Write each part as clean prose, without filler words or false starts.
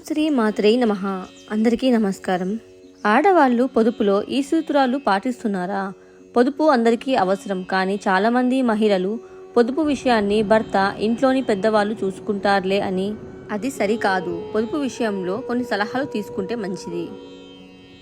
శ్రీ మాత్రే నమః. అందరికీ నమస్కారం. ఆడవాళ్ళు పొదుపులో ఈ సూత్రాలు పాటిస్తున్నారా? పొదుపు అందరికీ అవసరం, కానీ చాలామంది మహిళలు పొదుపు విషయాన్ని భర్త, ఇంట్లోని పెద్దవాళ్ళు చూసుకుంటారులే అని అది సరికాదు. పొదుపు విషయంలో కొన్ని సలహాలు తీసుకుంటే మంచిది.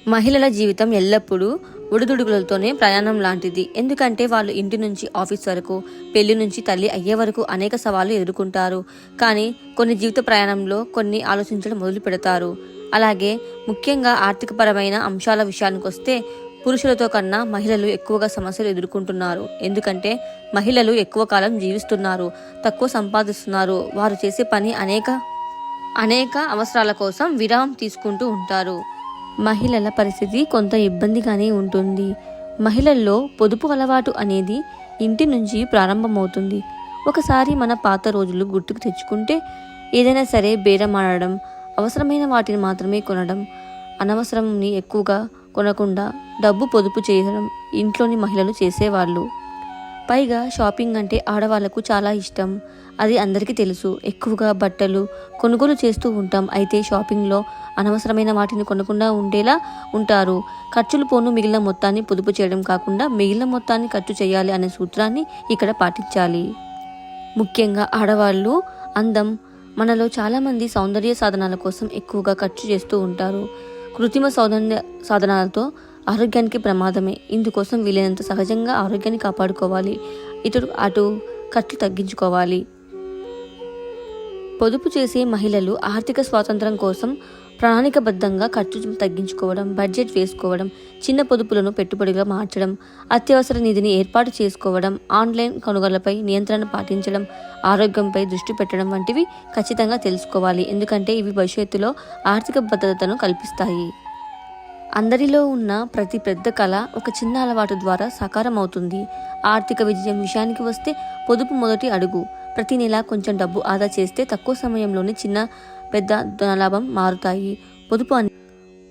మహిళల జీవితం ఎల్లప్పుడూ ఒడిదుడుకులతోనే ప్రయాణం లాంటిది. ఎందుకంటే వాళ్ళు ఇంటి నుంచి ఆఫీస్ వరకు, పెళ్లి నుంచి తల్లి అయ్యే వరకు అనేక సవాళ్లు ఎదుర్కొంటారు. కానీ కొన్ని జీవిత ప్రయాణంలో కొన్ని ఆలోచించడం మొదలు పెడతారు. అలాగే ముఖ్యంగా ఆర్థికపరమైన అంశాల విషయానికి వస్తే పురుషులతో కన్నా మహిళలు ఎక్కువగా సమస్యలు ఎదుర్కొంటున్నారు. ఎందుకంటే మహిళలు ఎక్కువ కాలం జీవిస్తున్నారు, తక్కువ సంపాదిస్తున్నారు. వారు చేసే పని అనేక అవసరాల కోసం విరామం తీసుకుంటూ ఉంటారు. మహిళల పరిస్థితి కొంత ఇబ్బందిగానే ఉంటుంది. మహిళల్లో పొదుపు అలవాటు అనేది ఇంటి నుంచి ప్రారంభమవుతుంది. ఒకసారి మన పాత రోజులు గుర్తుకు తెచ్చుకుంటే ఏదైనా సరే బేరం ఆడడం, అవసరమైన వాటిని మాత్రమే కొనడం, అనవసరంని ఎక్కువగా కొనకుండా డబ్బు పొదుపు చేయడం ఇంట్లోని మహిళలు చేసేవాళ్ళు. పైగా షాపింగ్ అంటే ఆడవాళ్లకు చాలా ఇష్టం. అది అందరికీ తెలుసు. ఎక్కువగా బట్టలు కొనుగోలు చేస్తూ ఉంటాం. అయితే షాపింగ్లో అనవసరమైన వాటిని కొనకుండా ఉండేలా ఉంటారు. ఖర్చులు పోను మిగిలిన మొత్తాన్ని పొదుపు చేయడం కాకుండా మిగిలిన మొత్తాన్ని ఖర్చు చేయాలి అనే సూత్రాన్ని ఇక్కడ పాటించాలి. ముఖ్యంగా ఆడవాళ్ళు అందం, మనలో చాలామంది సౌందర్య సాధనాల కోసం ఎక్కువగా ఖర్చు చేస్తూ ఉంటారు. కృత్రిమ సౌందర్య సాధనాలతో ఆరోగ్యానికి ప్రమాదమే. ఇందుకోసం వీలైనంత సహజంగా ఆరోగ్యాన్ని కాపాడుకోవాలి. అటు ఖర్చు తగ్గించుకోవాలి. పొదుపు చేసే మహిళలు ఆర్థిక స్వాతంత్రం కోసం ప్రణాళికబద్ధంగా ఖర్చు తగ్గించుకోవడం, బడ్జెట్ వేసుకోవడం, చిన్న పొదుపులను పెట్టుబడిగా మార్చడం, అత్యవసర నిధిని ఏర్పాటు చేసుకోవడం, ఆన్లైన్ కొనుగోళ్లపై నియంత్రణ పాటించడం, ఆరోగ్యంపై దృష్టి పెట్టడం వంటివి ఖచ్చితంగా తెలుసుకోవాలి. ఎందుకంటే ఇవి భవిష్యత్తులో ఆర్థిక భద్రతను కల్పిస్తాయి. అందరిలో ఉన్న ప్రతి పెద్ద కళ ఒక చిన్న అలవాటు ద్వారా సాకారం అవుతుంది. ఆర్థిక విజయం విషయానికి వస్తే పొదుపు మొదటి అడుగు. ప్రతి నెల కొంచెం డబ్బు ఆదా చేస్తే తక్కువ సమయంలోనే పెద్ద ధనలాభం మారుతాయి.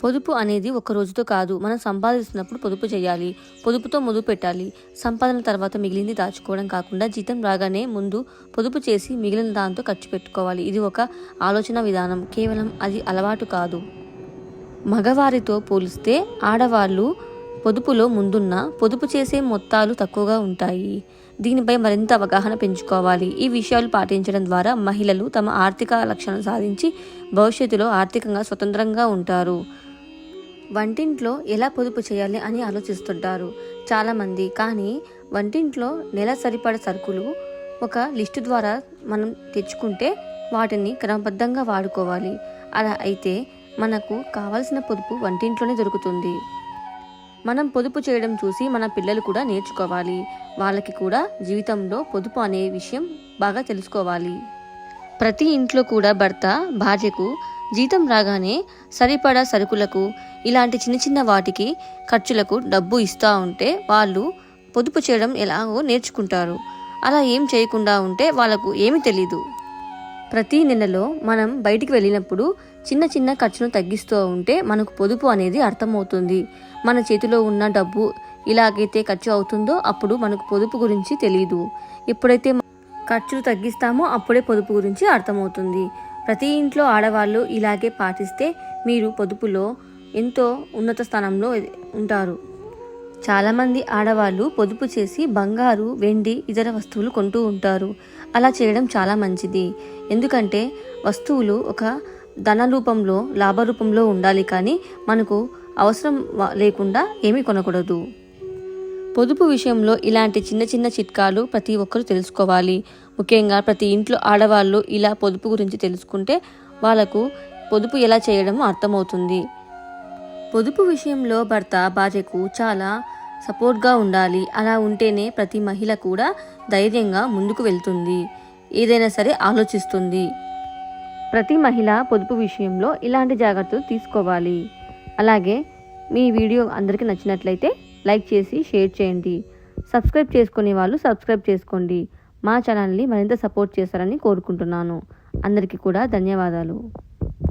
పొదుపు అనేది ఒక రోజుతో కాదు. మనం సంపాదిస్తున్నప్పుడు పొదుపు చేయాలి. పొదుపుతో మొదలు పెట్టాలి. సంపాదన తర్వాత మిగిలింది దాచుకోవడం కాకుండా జీతం రాగానే ముందు పొదుపు చేసి మిగిలిన దాంతో ఖర్చు పెట్టుకోవాలి. ఇది ఒక ఆలోచన విధానం, కేవలం అది అలవాటు కాదు. మగవారితో పోలిస్తే ఆడవాళ్ళు పొదుపులో ముందున్న పొదుపు చేసే మొత్తాలు తక్కువగా ఉంటాయి. దీనిపై మరింత అవగాహన పెంచుకోవాలి. ఈ విషయాలు పాటించడం ద్వారా మహిళలు తమ ఆర్థిక లక్ష్యాలను సాధించి భవిష్యత్తులో ఆర్థికంగా స్వతంత్రంగా ఉంటారు. వంటింట్లో ఎలా పొదుపు చేయాలి అని ఆలోచిస్తుంటారు చాలామంది. కానీ వంటింట్లో నెల సరిపడ సరుకులు ఒక లిస్టు ద్వారా మనం తెచ్చుకుంటే వాటిని క్రమబద్ధంగా వాడుకోవాలి. అలా అయితే మనకు కావాల్సిన పొదుపు వంటింట్లోనే దొరుకుతుంది. మనం పొదుపు చేయడం చూసి మన పిల్లలు కూడా నేర్చుకోవాలి. వాళ్ళకి కూడా జీవితంలో పొదుపు అనే విషయం బాగా తెలుసుకోవాలి. ప్రతి ఇంట్లో కూడా భర్త భార్యకు జీతం రాగానే సరిపడా సరుకులకు, ఇలాంటి చిన్న చిన్న వాటికి ఖర్చులకు డబ్బు ఇస్తూ ఉంటే వాళ్ళు పొదుపు చేయడం ఎలాగో నేర్చుకుంటారు. అలా ఏం చేయకుండా ఉంటే వాళ్ళకు ఏమీ తెలీదు. ప్రతి నెలలో మనం బయటికి వెళ్ళినప్పుడు చిన్న చిన్న ఖర్చును తగ్గిస్తూ ఉంటే మనకు పొదుపు అనేది అర్థమవుతుంది. మన చేతిలో ఉన్న డబ్బు ఇలాగైతే ఖర్చు అవుతుందో అప్పుడు మనకు పొదుపు గురించి తెలియదు. ఎప్పుడైతే ఖర్చులు తగ్గిస్తామో అప్పుడే పొదుపు గురించి అర్థమవుతుంది. ప్రతి ఇంట్లో ఆడవాళ్ళు ఇలాగే పాటిస్తే మీరు పొదుపులో ఎంతో ఉన్నత స్థానంలో ఉంటారు. చాలామంది ఆడవాళ్ళు పొదుపు చేసి బంగారు, వెండి, ఇతర వస్తువులు కొంటూ ఉంటారు. అలా చేయడం చాలా మంచిది. ఎందుకంటే వస్తువులు ఒక ధన రూపంలో, లాభ రూపంలో ఉండాలి. కానీ మనకు అవసరం లేకుండా ఏమీ కొనకూడదు. పొదుపు విషయంలో ఇలాంటి చిన్న చిన్న చిట్కాలు ప్రతి ఒక్కరూ తెలుసుకోవాలి. ముఖ్యంగా ప్రతి ఇంట్లో ఆడవాళ్ళు ఇలా పొదుపు గురించి తెలుసుకుంటే వాళ్ళకు పొదుపు ఎలా చేయడమో అర్థమవుతుంది. పొదుపు విషయంలో భర్త భార్యకు చాలా సపోర్ట్గా ఉండాలి. అలా ఉంటేనే ప్రతి మహిళ కూడా ధైర్యంగా ముందుకు వెళ్తుంది, ఏదైనా సరే ఆలోచిస్తుంది. ప్రతి మహిళ పొదుపు విషయంలో ఇలాంటి జాగ్రత్తలు తీసుకోవాలి. అలాగే మీ వీడియో అందరికీ నచ్చినట్లయితే లైక్ చేసి షేర్ చేయండి. సబ్స్క్రైబ్ చేసుకునే వాళ్ళు సబ్స్క్రైబ్ చేసుకోండి. మా ఛానల్ని మరింత సపోర్ట్ చేస్తారని కోరుకుంటున్నాను. అందరికీ కూడా ధన్యవాదాలు.